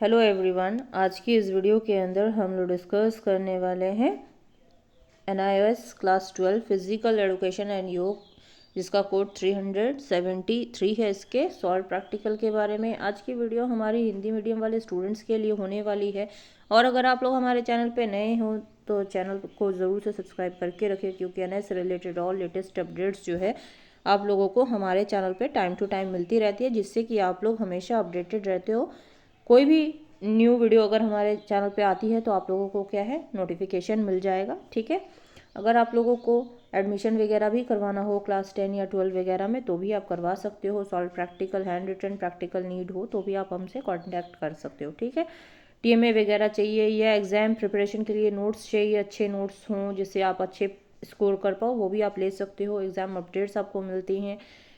Hello everyone, आज की इस वीडियो के अंदर हम लोग डिस्कस करने वाले हैं NIOS class 12 physical education and योग, जिसका कोड 373 है। इसके सॉल्व प्रैक्टिकल के बारे में आज की वीडियो हमारी हिंदी मीडियम वाले स्टूडेंट्स के लिए होने वाली है। और अगर आप लोग हमारे चैनल पे नए हो तो चैनल को ज़रूर से सब्सक्राइब करके रखें, क्योंकि NIOS से रिलेटेड और लेटेस्ट अपडेट्स जो है आप लोगों को हमारे चैनल पे टाइम टू टाइम मिलती रहती है, जिससे कि आप लोग हमेशा अपडेटेड रहते हो। कोई भी न्यू वीडियो अगर हमारे चैनल पे आती है तो आप लोगों को क्या है, नोटिफिकेशन मिल जाएगा। ठीक है, अगर आप लोगों को एडमिशन वगैरह भी करवाना हो क्लास 10 या 12 वगैरह में तो भी आप करवा सकते हो। Solve practical, handwritten practical need हो तो भी आप हमसे कांटेक्ट कर सकते हो। ठीक है, TMA वगैरह चाहिए या एग्ज़ाम प्रिपरेशन के लिए नोट्स चाहिए, अच्छे नोट्स हों जिससे आप अच्छे स्कोर कर पाओ, वो भी आप ले सकते हो। एग्ज़ाम अपडेट्स आपको मिलती हैं।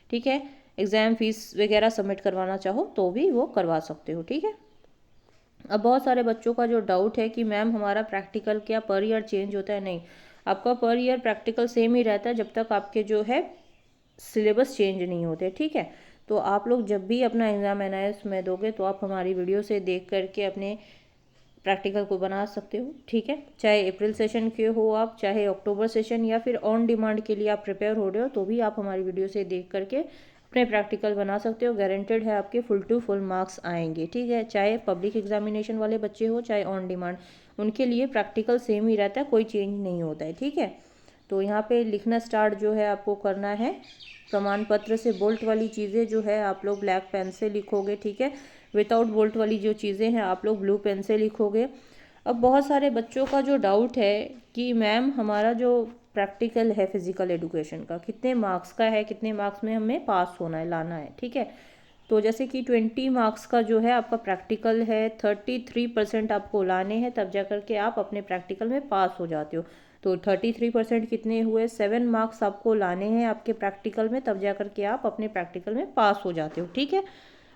ठीक है, एग्ज़ाम फीस वगैरह सबमिट करवाना चाहो तो भी वो करवा सकते हो। ठीक है, अब बहुत सारे बच्चों का जो डाउट है कि मैम हमारा प्रैक्टिकल क्या पर ईयर चेंज होता है? नहीं, आपका पर ईयर प्रैक्टिकल सेम ही रहता है जब तक आपके जो है सिलेबस चेंज नहीं होते। ठीक है, तो आप लोग जब भी अपना एग्ज़ाम NIOS में दोगे तो आप हमारी वीडियो से देख करके अपने प्रैक्टिकल को बना सकते हो। ठीक है, चाहे अप्रैल सेशन के हो आप, चाहे अक्टूबर सेशन, या फिर ऑन डिमांड के लिए आप प्रिपेयर हो रहे हो तो भी आप हमारी वीडियो से देख करके अपने प्रैक्टिकल बना सकते हो। गारंटेड है आपके फुल टू फुल मार्क्स आएंगे। ठीक है, चाहे पब्लिक एग्जामिनेशन वाले बच्चे हो चाहे ऑन डिमांड, उनके लिए प्रैक्टिकल सेम ही रहता है, कोई चेंज नहीं होता है। ठीक है, तो यहाँ पे लिखना स्टार्ट जो है आपको करना है प्रमाण पत्र से। बोल्ट वाली चीज़ें जो है आप लोग ब्लैक पेन से लिखोगे। ठीक है, विदाउट बोल्ट वाली जो चीज़ें हैं आप लोग ब्लू पेन से लिखोगे। अब बहुत सारे बच्चों का जो डाउट है कि मैम हमारा जो प्रैक्टिकल है फिजिकल एजुकेशन का कितने मार्क्स का है, कितने मार्क्स में हमें पास होना है, लाना है। ठीक है, तो जैसे कि 20 मार्क्स का जो है आपका प्रैक्टिकल है, 33% आपको लाने हैं, तब जा करके आप अपने प्रैक्टिकल में पास हो जाते हो। तो 33% कितने हुए? 7 मार्क्स आपको लाने हैं आपके प्रैक्टिकल में, तब जा करके आप अपने प्रैक्टिकल में पास हो जाते हो। ठीक है,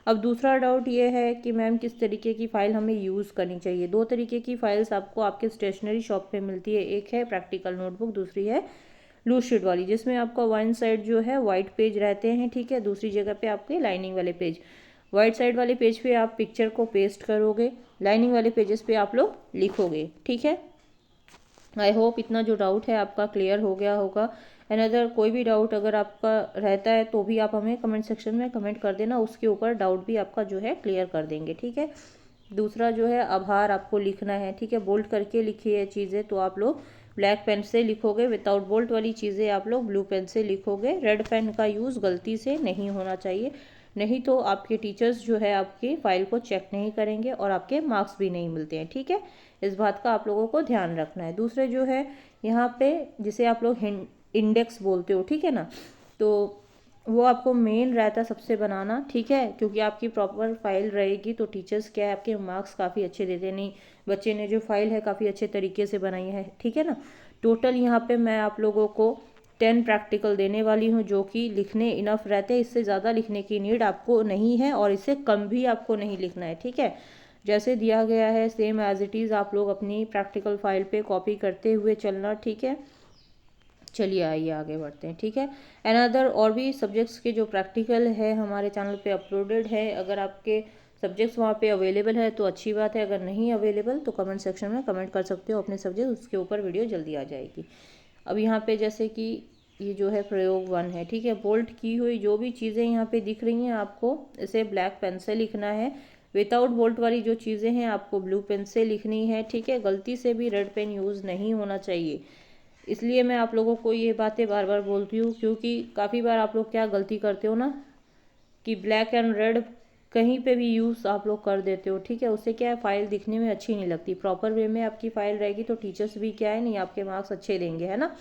अब दूसरा डाउट ये है कि मैम किस तरीके की फ़ाइल हमें यूज़ करनी चाहिए। दो तरीके की फ़ाइल्स आपको आपके स्टेशनरी शॉप पे मिलती है, एक है प्रैक्टिकल नोटबुक, दूसरी है लूज शीट वाली, जिसमें आपका वन साइड जो है वाइट पेज रहते हैं। ठीक है, दूसरी जगह पे आपके लाइनिंग वाले पेज। वाइट साइड वाले पेज पे आप पिक्चर को पेस्ट करोगे, लाइनिंग वाले पेजेस पे आप लोग लिखोगे। ठीक है, आई होप इतना जो डाउट है आपका क्लियर हो गया होगा। एंड अगर कोई भी डाउट अगर आपका रहता है तो भी आप हमें कमेंट सेक्शन में कमेंट कर देना, उसके ऊपर डाउट भी आपका जो है क्लियर कर देंगे। ठीक है, दूसरा जो है आभार आपको लिखना है। ठीक है, बोल्ड करके लिखिए चीज़ें तो आप लोग ब्लैक पेन से लिखोगे, विदाउट बोल्ट वाली चीज़ें आप लोग ब्लू पेन से लिखोगे। रेड पेन का यूज़ गलती से नहीं होना चाहिए, नहीं तो आपके टीचर्स जो है आपकी फ़ाइल को चेक नहीं करेंगे और आपके मार्क्स भी नहीं मिलते हैं। ठीक है, इस बात का आप लोगों को ध्यान रखना है। दूसरे जो है यहाँ पे जिसे आप लोग इंडेक्स बोलते हो, ठीक है ना, तो वो आपको मेन रहता है सबसे बनाना। ठीक है, क्योंकि आपकी प्रॉपर फाइल रहेगी तो टीचर्स क्या है आपके मार्क्स काफ़ी अच्छे देते नहीं, बच्चे ने जो फाइल है काफ़ी अच्छे तरीके से बनाई है। ठीक है ना, टोटल यहाँ पे मैं आप लोगों को 10 प्रैक्टिकल देने वाली हूँ, जो कि लिखने इनफ रहते हैं। इससे ज़्यादा लिखने की नीड आपको नहीं है और इससे कम भी आपको नहीं लिखना है। ठीक है, जैसे दिया गया है सेम एज इट इज़ आप लोग अपनी प्रैक्टिकल फाइल पे कॉपी करते हुए चलना। ठीक है, चलिए आइए आगे बढ़ते हैं। ठीक है, अनदर और भी सब्जेक्ट्स के जो प्रैक्टिकल है हमारे चैनल पे अपलोडेड है। अगर आपके सब्जेक्ट्स वहाँ पे अवेलेबल है तो अच्छी बात है, अगर नहीं अवेलेबल तो कमेंट सेक्शन में कमेंट कर सकते हो अपने सब्जेक्ट, उसके ऊपर वीडियो जल्दी आ जाएगी। अब यहाँ पे जैसे कि ये जो है प्रयोग 1 है। ठीक है, बोल्ट की हुई जो भी चीज़ें यहाँ पे दिख रही हैं आपको इसे ब्लैक पेन से लिखना है। विदाउट बोल्ट वाली जो चीज़ें हैं आपको ब्लू पेन से लिखनी है। ठीक है, गलती से भी रेड पेन यूज़ नहीं होना चाहिए। इसलिए मैं आप लोगों को ये बातें बार बार बोलती हूँ, क्योंकि काफ़ी बार आप लोग क्या गलती करते हो ना कि ब्लैक एंड रेड कहीं पे भी यूज़ आप लोग कर देते हो। ठीक है, उससे क्या है फाइल दिखने में अच्छी नहीं लगती। प्रॉपर वे में आपकी फाइल रहेगी तो टीचर्स भी क्या है नहीं आपके मार्क्स अच्छे देंगे, है ना।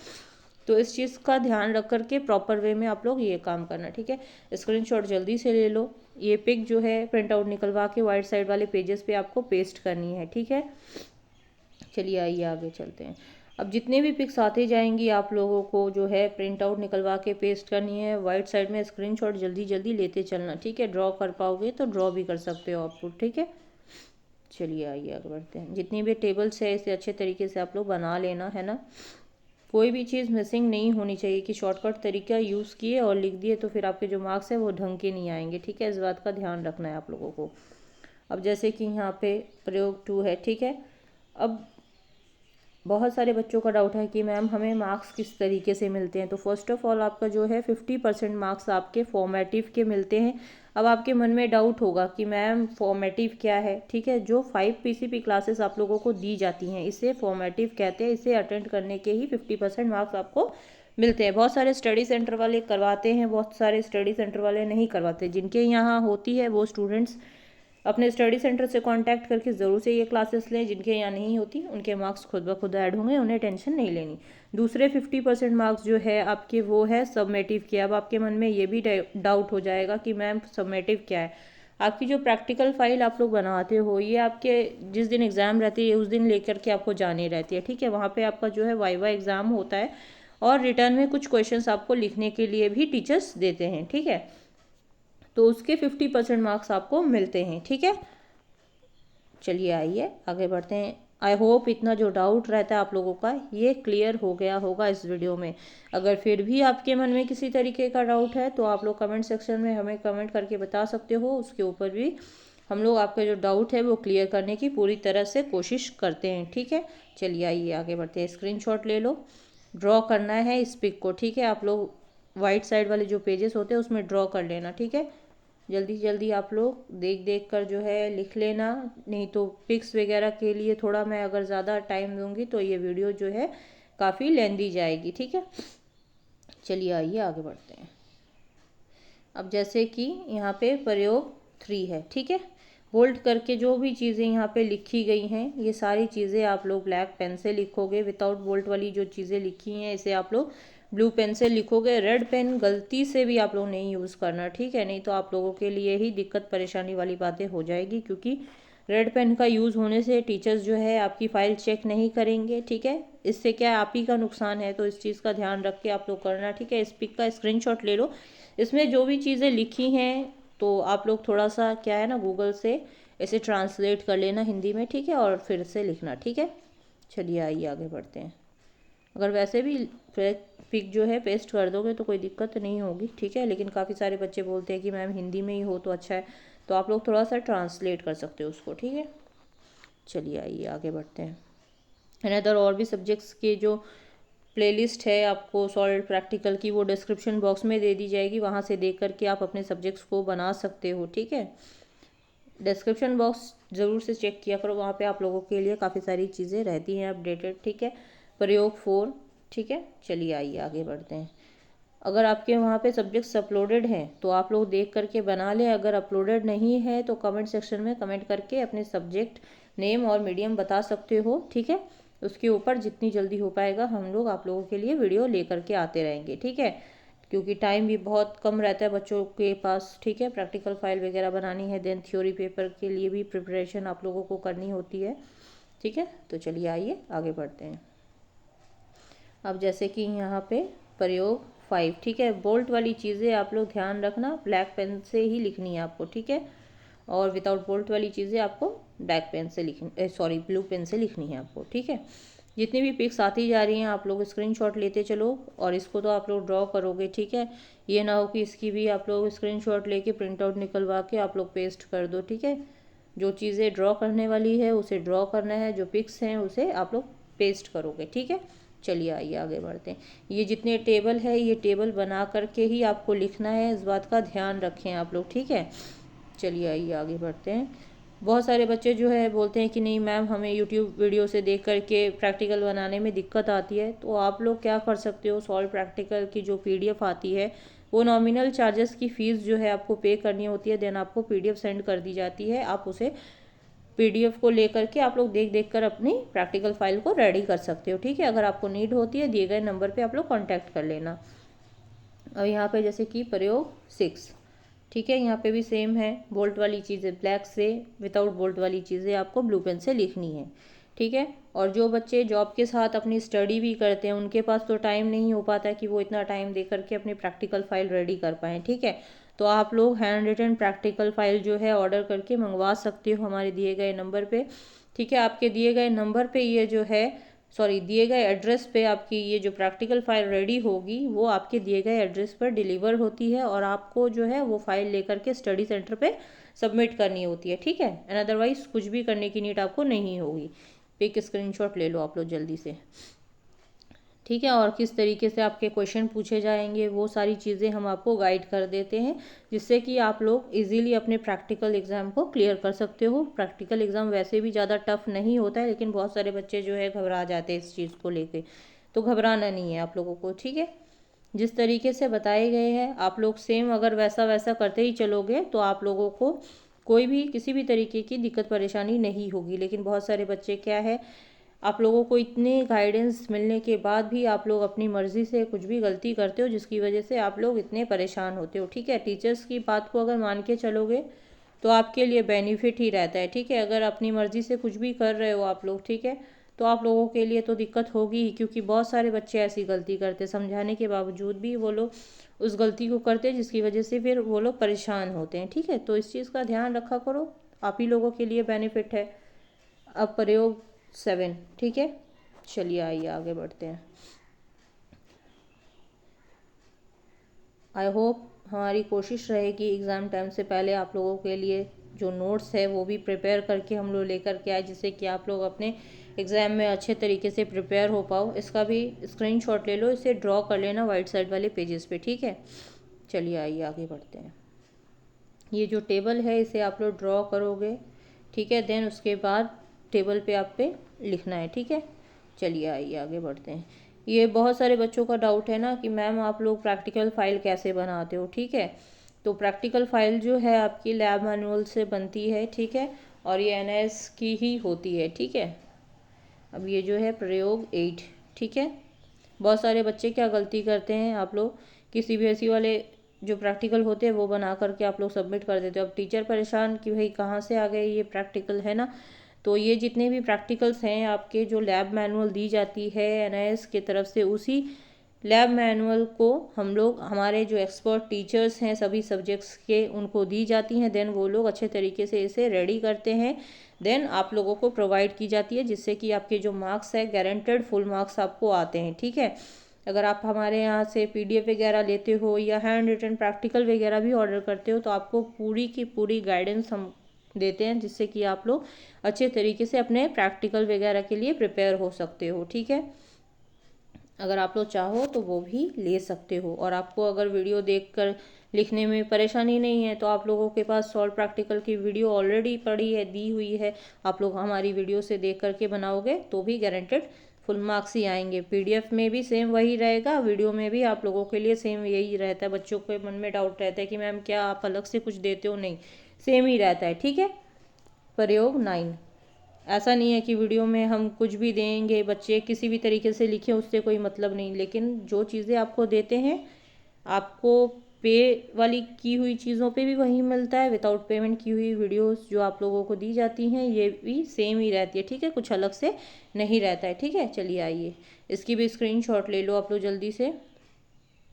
तो इस चीज़ का ध्यान रख करके प्रॉपर वे में आप लोग ये काम करना। ठीक है, स्क्रीनशॉट जल्दी से ले लो। ये पिक जो है प्रिंट आउट निकलवा के वाइट साइड वाले पेजेस पे आपको पेस्ट करनी है। ठीक है, चलिए आइए आगे चलते हैं। अब जितने भी पिक्स आते जाएंगी आप लोगों को जो है प्रिंट आउट निकलवा के पेस्ट करनी है। वाइट साइड में स्क्रीनशॉट जल्दी जल्दी लेते चलना। ठीक है, ड्रॉ कर पाओगे तो ड्रॉ भी कर सकते हो आप लोग। ठीक है, चलिए आइए आगे बढ़ते हैं। जितनी भी टेबल्स है इसे अच्छे तरीके से आप लोग बना लेना, है ना। कोई भी चीज़ मिसिंग नहीं होनी चाहिए कि शॉर्टकट तरीका यूज़ किए और लिख दिए तो फिर आपके जो मार्क्स है वो ढंग के नहीं आएंगे। ठीक है, इस बात का ध्यान रखना है आप लोगों को। अब जैसे कि यहाँ पे प्रयोग 2 है, ठीक है। अब बहुत सारे बच्चों का डाउट है कि मैम हमें मार्क्स किस तरीके से मिलते हैं। तो फर्स्ट ऑफ ऑल आपका जो है 50% मार्क्स आपके फॉर्मेटिव के मिलते हैं। अब आपके मन में डाउट होगा कि मैम फॉर्मेटिव क्या है, ठीक है। जो 5 PCP क्लासेस आप लोगों को दी जाती हैं इसे फॉर्मेटिव कहते हैं। इसे अटेंड करने के ही 50% मार्क्स आपको मिलते हैं। बहुत सारे स्टडी सेंटर वाले करवाते हैं, बहुत सारे स्टडी सेंटर वाले नहीं करवाते। जिनके यहाँ होती है वो स्टूडेंट्स अपने स्टडी सेंटर से कांटेक्ट करके ज़रूर से ये क्लासेस लें। जिनके यहाँ नहीं होती उनके मार्क्स खुद ब खुद ऐड होंगे, उन्हें टेंशन नहीं लेनी। दूसरे 50% मार्क्स जो है आपके वो है सबमेटिव के। अब आपके मन में ये भी डाउट हो जाएगा कि मैम सबमेटिव क्या है। आपकी जो प्रैक्टिकल फाइल आप लोग बनाते हो ये आपके जिस दिन एग्ज़ाम रहती है उस दिन लेकर के आपको जानी रहती है, ठीक है। वहाँ पर आपका जो है वाइवा एग्ज़ाम होता है और रिटर्न में कुछ क्वेश्चंस आपको लिखने के लिए भी टीचर्स देते हैं, ठीक है। तो उसके 50% मार्क्स आपको मिलते हैं, ठीक है। चलिए आइए आगे बढ़ते हैं। आई होप इतना जो डाउट रहता है आप लोगों का ये क्लियर हो गया होगा इस वीडियो में। अगर फिर भी आपके मन में किसी तरीके का डाउट है तो आप लोग कमेंट सेक्शन में हमें कमेंट करके बता सकते हो। उसके ऊपर भी हम लोग आपका जो डाउट है वो क्लियर करने की पूरी तरह से कोशिश करते हैं, ठीक है। चलिए आइए आगे बढ़ते हैं। स्क्रीनशॉट ले लो, ड्रॉ करना है इस पिक को, ठीक है। आप लोग वाइट साइड वाले जो पेजेस होते हैं उसमें ड्रॉ कर लेना, ठीक है। जल्दी जल्दी आप लोग देख देख कर जो है लिख लेना, नहीं तो पिक्स वगैरह के लिए थोड़ा मैं अगर ज़्यादा टाइम दूंगी तो ये वीडियो जो है काफ़ी लेंदी जाएगी, ठीक है। चलिए आइए आगे बढ़ते हैं। अब जैसे कि यहाँ पे प्रयोग 3 है, ठीक है। बोल्ड करके जो भी चीज़ें यहाँ पे लिखी गई हैं ये सारी चीज़ें आप लोग ब्लैक पेन से लिखोगे। विदाउट बोल्ट वाली जो चीज़ें लिखी हैं इसे आप लोग ब्लू पेन से लिखोगे। रेड पेन गलती से भी आप लोग नहीं यूज़ करना, ठीक है। नहीं तो आप लोगों के लिए ही दिक्कत परेशानी वाली बातें हो जाएगी, क्योंकि रेड पेन का यूज़ होने से टीचर्स जो है आपकी फ़ाइल चेक नहीं करेंगे, ठीक है। इससे क्या आप ही का नुकसान है, तो इस चीज़ का ध्यान रख के आप लोग करना, ठीक है। इस पिक का स्क्रीनशॉट ले लो। इसमें जो भी चीज़ें लिखी हैं तो आप लोग थोड़ा सा क्या है ना गूगल से इसे ट्रांसलेट कर लेना हिंदी में, ठीक है, और फिर से लिखना, ठीक है। चलिए आइए आगे बढ़ते हैं। अगर वैसे भी पिक जो है पेस्ट कर दोगे तो कोई दिक्कत नहीं होगी, ठीक है। लेकिन काफ़ी सारे बच्चे बोलते हैं कि मैम हिंदी में ही हो तो अच्छा है, तो आप लोग थोड़ा सा ट्रांसलेट कर सकते हो उसको, ठीक है। चलिए आइए आगे बढ़ते हैं। अनदर और भी सब्जेक्ट्स के जो प्लेलिस्ट है आपको सॉल्व प्रैक्टिकल की वो डिस्क्रिप्शन बॉक्स में दे दी जाएगी, वहाँ से देख करके आप अपने सब्जेक्ट्स को बना सकते हो, ठीक है। डिस्क्रिप्शन बॉक्स ज़रूर से चेक किया करो, वहाँ पे आप लोगों के लिए काफ़ी सारी चीज़ें रहती हैं अपडेटेड, ठीक है। प्रयोग 4, ठीक है। चलिए आइए आगे बढ़ते हैं। अगर आपके वहाँ पे सब्जेक्ट्स अपलोडेड हैं तो आप लोग देख करके बना लें। अगर अपलोडेड नहीं है तो कमेंट सेक्शन में कमेंट करके अपने सब्जेक्ट नेम और मीडियम बता सकते हो, ठीक है। उसके ऊपर जितनी जल्दी हो पाएगा हम लोग आप लोगों के लिए वीडियो ले करके आते रहेंगे, ठीक है। क्योंकि टाइम भी बहुत कम रहता है बच्चों के पास, ठीक है। प्रैक्टिकल फाइल वगैरह बनानी है, देन थ्योरी पेपर के लिए भी प्रिपरेशन आप लोगों को करनी होती है, ठीक है। तो चलिए आइए आगे बढ़ते हैं। अब जैसे कि यहाँ पे प्रयोग 5, ठीक है। बोल्ट वाली चीज़ें आप लोग ध्यान रखना, ब्लैक पेन से ही लिखनी है आपको, ठीक है। और विदाउट बोल्ट वाली चीज़ें आपको ब्लैक पेन से ब्लू पेन से लिखनी है आपको, ठीक है। जितनी भी पिक्स आती जा रही हैं आप लोग स्क्रीनशॉट लेते चलो, और इसको तो आप लोग ड्रॉ करोगे, ठीक है। ये ना हो कि इसकी भी आप लोग स्क्रीनशॉट लेके प्रिंट आउट निकलवा के आप लोग पेस्ट कर दो, ठीक है। जो चीज़ें ड्रॉ करने वाली है उसे ड्रॉ करना है, जो पिक्स हैं उसे आप लोग पेस्ट करोगे, ठीक है। चलिए आइए आगे बढ़ते हैं। ये जितने टेबल है ये टेबल बना करके ही आपको लिखना है, इस बात का ध्यान रखें आप लोग, ठीक है। चलिए आइए आगे बढ़ते हैं। बहुत सारे बच्चे जो है बोलते हैं कि नहीं मैम हमें यूट्यूब वीडियो से देख करके प्रैक्टिकल बनाने में दिक्कत आती है, तो आप लोग क्या कर सकते हो, सॉल्व प्रैक्टिकल की जो PDF आती है वो नॉमिनल चार्जेस की फ़ीस जो है आपको पे करनी होती है, देन आपको PDF सेंड कर दी जाती है। आप उसे PDF को लेकर के आप लोग देख देख कर अपनी प्रैक्टिकल फाइल को रेडी कर सकते हो, ठीक है। अगर आपको नीड होती है दिए गए नंबर पे आप लोग कांटेक्ट कर लेना। अब यहाँ पे जैसे कि प्रयोग 6, ठीक है। यहाँ पे भी सेम है, बोल्ट वाली चीज़ें ब्लैक से, विदाउट बोल्ट वाली चीज़ें आपको ब्लू पेन से लिखनी है, ठीक है। और जो बच्चे जॉब के साथ अपनी स्टडी भी करते हैं उनके पास तो टाइम नहीं हो पाता कि वो इतना टाइम दे करके अपनी प्रैक्टिकल फाइल रेडी कर पाएँ, ठीक है। तो आप लोग हैंड रिटन प्रैक्टिकल फाइल जो है ऑर्डर करके मंगवा सकते हो हमारे दिए गए नंबर पे, ठीक है। आपके दिए गए नंबर पे ये जो है दिए गए एड्रेस पे आपकी ये जो प्रैक्टिकल फाइल रेडी होगी वो आपके दिए गए एड्रेस पर डिलीवर होती है, और आपको जो है वो फाइल लेकर के स्टडी सेंटर पे सबमिट करनी होती है, ठीक है। एंड अदरवाइज कुछ भी करने की नीड आपको नहीं होगी। पिक स्क्रीनशॉट ले लो आप लोग जल्दी से, ठीक है। और किस तरीके से आपके क्वेश्चन पूछे जाएंगे वो सारी चीज़ें हम आपको गाइड कर देते हैं, जिससे कि आप लोग इजीली अपने प्रैक्टिकल एग्ज़ाम को क्लियर कर सकते हो। प्रैक्टिकल एग्ज़ाम वैसे भी ज़्यादा टफ नहीं होता है, लेकिन बहुत सारे बच्चे जो है घबरा जाते हैं इस चीज़ को लेके, तो घबराना नहीं है आप लोगों को, ठीक है। जिस तरीके से बताए गए हैं आप लोग सेम अगर वैसा वैसा करते ही चलोगे तो आप लोगों को कोई भी किसी भी तरीके की दिक्कत परेशानी नहीं होगी। लेकिन बहुत सारे बच्चे क्या है, आप लोगों को इतने गाइडेंस मिलने के बाद भी आप लोग अपनी मर्ज़ी से कुछ भी गलती करते हो, जिसकी वजह से आप लोग इतने परेशान होते हो, ठीक है। टीचर्स की बात को अगर मान के चलोगे तो आपके लिए बेनिफिट ही रहता है, ठीक है। अगर अपनी मर्ज़ी से कुछ भी कर रहे हो आप लोग, ठीक है, तो आप लोगों के लिए तो दिक्कत होगी ही, क्योंकि बहुत सारे बच्चे ऐसी गलती करते, समझाने के बावजूद भी वो लोग उस गलती को करते हैं, जिसकी वजह से फिर वो लोग परेशान होते हैं, ठीक है। तो इस चीज़ का ध्यान रखा करो, आप ही लोगों के लिए बेनिफिट है। अब प्रयोग 7, ठीक है। चलिए आइए आगे बढ़ते हैं। आई होप हमारी कोशिश रहेगी एग्ज़ाम टाइम से पहले आप लोगों के लिए जो नोट्स है वो भी प्रिपेयर करके हम लोग लेकर के आए, जिससे कि आप लोग अपने एग्ज़ाम में अच्छे तरीके से प्रिपेयर हो पाओ। इसका भी स्क्रीनशॉट ले लो, इसे ड्रॉ कर लेना वाइट साइड वाले पेजेस पे, ठीक है। चलिए आइए आगे बढ़ते हैं। ये जो टेबल है इसे आप लोग ड्रॉ करोगे, ठीक है। देन उसके बाद टेबल पे आप पे लिखना है, ठीक है। चलिए आइए आगे बढ़ते हैं। ये बहुत सारे बच्चों का डाउट है ना कि मैम आप लोग प्रैक्टिकल फ़ाइल कैसे बनाते हो, ठीक है। तो प्रैक्टिकल फ़ाइल जो है आपकी लैब मैनुअल से बनती है, ठीक है, और ये NIS की ही होती है, ठीक है। अब ये जो है प्रयोग 8, ठीक है। बहुत सारे बच्चे क्या गलती करते हैं, आप लोग कि CBSE वाले जो प्रैक्टिकल होते हैं वो बना करके आप लोग सबमिट कर देते हो। अब टीचर परेशान कि भाई कहाँ से आ गए ये प्रैक्टिकल, है ना। तो ये जितने भी प्रैक्टिकल्स हैं आपके, जो लैब मैनुअल दी जाती है NIS की तरफ से, उसी लैब मैनुअल को हम लोग हमारे जो एक्सपर्ट टीचर्स हैं सभी सब्जेक्ट्स के, उनको दी जाती हैं। देन वो लोग अच्छे तरीके से इसे रेडी करते हैं, देन आप लोगों को प्रोवाइड की जाती है, जिससे कि आपके जो मार्क्स है गारंटेड फुल मार्क्स आपको आते हैं, ठीक है। अगर आप हमारे यहाँ से PDF वगैरह लेते हो या हैंड रिटन प्रैक्टिकल वगैरह भी ऑर्डर करते हो, तो आपको पूरी की पूरी गाइडेंस हम देते हैं, जिससे कि आप लोग अच्छे तरीके से अपने प्रैक्टिकल वगैरह के लिए प्रिपेयर हो सकते हो, ठीक है। अगर आप लोग चाहो तो वो भी ले सकते हो। और आपको अगर वीडियो देखकर लिखने में परेशानी नहीं है तो आप लोगों के पास सॉल्व प्रैक्टिकल की वीडियो ऑलरेडी पड़ी है, दी हुई है। आप लोग हमारी वीडियो से देख करके बनाओगे तो भी गारंटेड फुल मार्क्स ही आएंगे। PDF में भी सेम वही रहेगा, वीडियो में भी आप लोगों के लिए सेम यही रहता है। बच्चों के मन में डाउट रहता है कि मैम क्या आप अलग से कुछ देते हो, नहीं, सेम ही रहता है, ठीक है। प्रयोग 9, ऐसा नहीं है कि वीडियो में हम कुछ भी देंगे, बच्चे किसी भी तरीके से लिखें उससे कोई मतलब नहीं, लेकिन जो चीज़ें आपको देते हैं आपको पे वाली की हुई चीज़ों पे भी वही मिलता है, विदाउट पेमेंट की हुई वीडियोस जो आप लोगों को दी जाती हैं ये भी सेम ही रहती है, ठीक है, कुछ अलग से नहीं रहता है, ठीक है। चलिए आइए इसकी भी स्क्रीनशॉट ले लो आप लोग जल्दी से।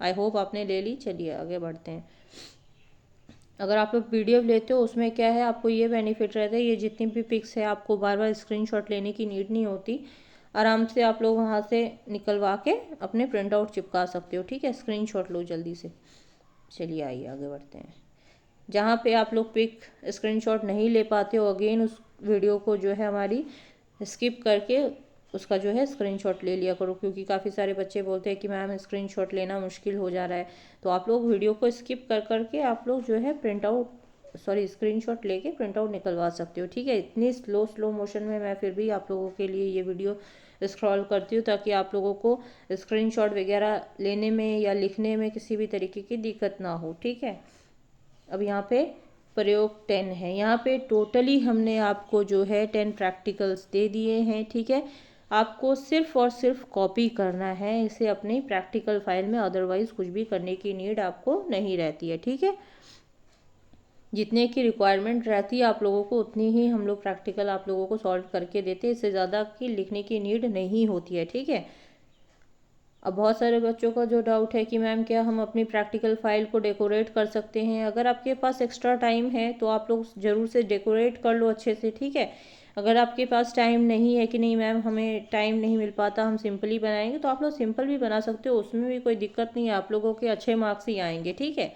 आई होप आपने ले ली। चलिए आगे बढ़ते हैं। अगर आप लोग PDF लेते हो उसमें क्या है, आपको ये बेनिफिट रहता है, ये जितनी भी पिक्स है आपको बार बार स्क्रीनशॉट लेने की नीड नहीं होती, आराम से आप लोग वहाँ से निकलवा के अपने प्रिंट आउट चिपका सकते हो, ठीक है। स्क्रीनशॉट लो जल्दी से। चलिए आइए आगे बढ़ते हैं। जहाँ पे आप लोग पिक स्क्रीनशॉट नहीं ले पाते हो, अगेन उस वीडियो को जो है हमारी स्किप करके उसका जो है स्क्रीनशॉट ले लिया करो, क्योंकि काफ़ी सारे बच्चे बोलते हैं कि मैम स्क्रीनशॉट लेना मुश्किल हो जा रहा है। तो आप लोग वीडियो को स्किप कर करके आप लोग जो है स्क्रीनशॉट लेके प्रिंट आउट निकलवा सकते हो, ठीक है। इतनी स्लो मोशन में मैं फिर भी आप लोगों के लिए ये वीडियो स्क्रॉल करती हूँ, ताकि आप लोगों को स्क्रीनशॉट वगैरह लेने में या लिखने में किसी भी तरीके की दिक्कत ना हो, ठीक है। अब यहाँ पे प्रयोग 10 है। यहाँ पे टोटली हमने आपको जो है 10 प्रैक्टिकल्स दे दिए हैं, ठीक है। आपको सिर्फ और सिर्फ कॉपी करना है इसे अपनी प्रैक्टिकल फाइल में, अदरवाइज कुछ भी करने की नीड आपको नहीं रहती है, ठीक है। जितने की रिक्वायरमेंट रहती है आप लोगों को उतनी ही हम लोग प्रैक्टिकल आप लोगों को सॉल्व करके देते हैं, इससे ज़्यादा की लिखने की नीड नहीं होती है, ठीक है। अब बहुत सारे बच्चों का जो डाउट है कि मैम क्या हम अपनी प्रैक्टिकल फाइल को डेकोरेट कर सकते हैं, अगर आपके पास एक्स्ट्रा टाइम है तो आप लोग ज़रूर से डेकोरेट कर लो अच्छे से, ठीक है। अगर आपके पास टाइम नहीं है कि नहीं मैम हमें टाइम नहीं मिल पाता हम सिंपली बनाएंगे, तो आप लोग सिंपल भी बना सकते हो, उसमें भी कोई दिक्कत नहीं है, आप लोगों के अच्छे मार्क्स ही आएंगे, ठीक है।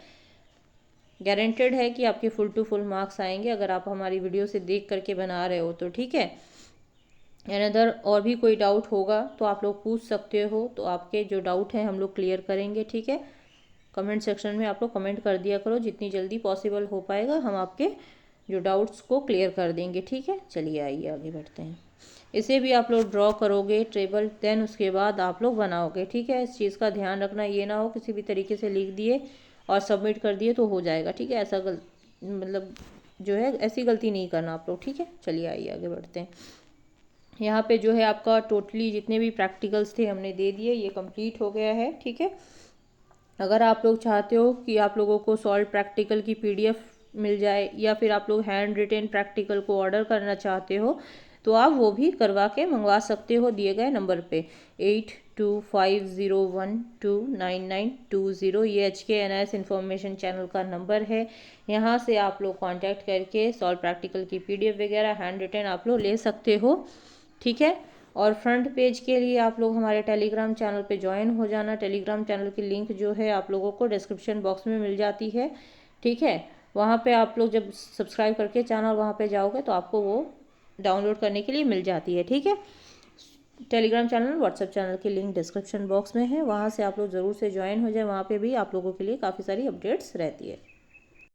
गारंटेड है कि आपके फुल टू फुल मार्क्स आएंगे अगर आप हमारी वीडियो से देख करके बना रहे हो तो, ठीक है। एंड अदर और भी कोई डाउट होगा तो आप लोग पूछ सकते हो, तो आपके जो डाउट हैं हम लोग क्लियर करेंगे, ठीक है। कमेंट सेक्शन में आप लोग कमेंट कर दिया करो, जितनी जल्दी पॉसिबल हो पाएगा हम आपके जो डाउट्स को क्लियर कर देंगे, ठीक है। चलिए आइए आगे बढ़ते हैं। इसे भी आप लोग ड्रॉ करोगे टेबल, देन उसके बाद आप लोग बनाओगे, ठीक है। इस चीज़ का ध्यान रखना, ये ना हो किसी भी तरीके से लिख दिए और सबमिट कर दिए तो हो जाएगा, ठीक है। ऐसा मतलब जो है ऐसी गलती नहीं करना आप लोग, ठीक है। चलिए आइए आगे बढ़ते हैं। यहाँ पे जो है आपका टोटली जितने भी प्रैक्टिकल्स थे हमने दे दिए, ये कंप्लीट हो गया है, ठीक है। अगर आप लोग चाहते हो कि आप लोगों को सॉल्व प्रैक्टिकल की PDF मिल जाए या फिर आप लोग हैंड रिटेन प्रैक्टिकल को ऑर्डर करना चाहते हो तो आप वो भी करवा के मंगवा सकते हो दिए गए नंबर पे 8250129920। ये HKNIS इन्फॉर्मेशन चैनल का नंबर है। यहाँ से आप लोग कांटेक्ट करके सॉल्व प्रैक्टिकल की PDF वगैरह हैंड रिटेन आप लोग ले सकते हो, ठीक है। और फ्रंट पेज के लिए आप लोग हमारे टेलीग्राम चैनल पे ज्वाइन हो जाना। टेलीग्राम चैनल की लिंक जो है आप लोगों को डिस्क्रिप्शन बॉक्स में मिल जाती है, ठीक है। वहाँ पे आप लोग जब सब्सक्राइब करके चैनल वहाँ पे जाओगे तो आपको वो डाउनलोड करने के लिए मिल जाती है, ठीक है। टेलीग्राम चैनल, व्हाट्सएप चैनल की लिंक डिस्क्रिप्शन बॉक्स में है, वहाँ से आप लोग ज़रूर से ज्वाइन हो जाए। वहाँ पे भी आप लोगों के लिए काफ़ी सारी अपडेट्स रहती है।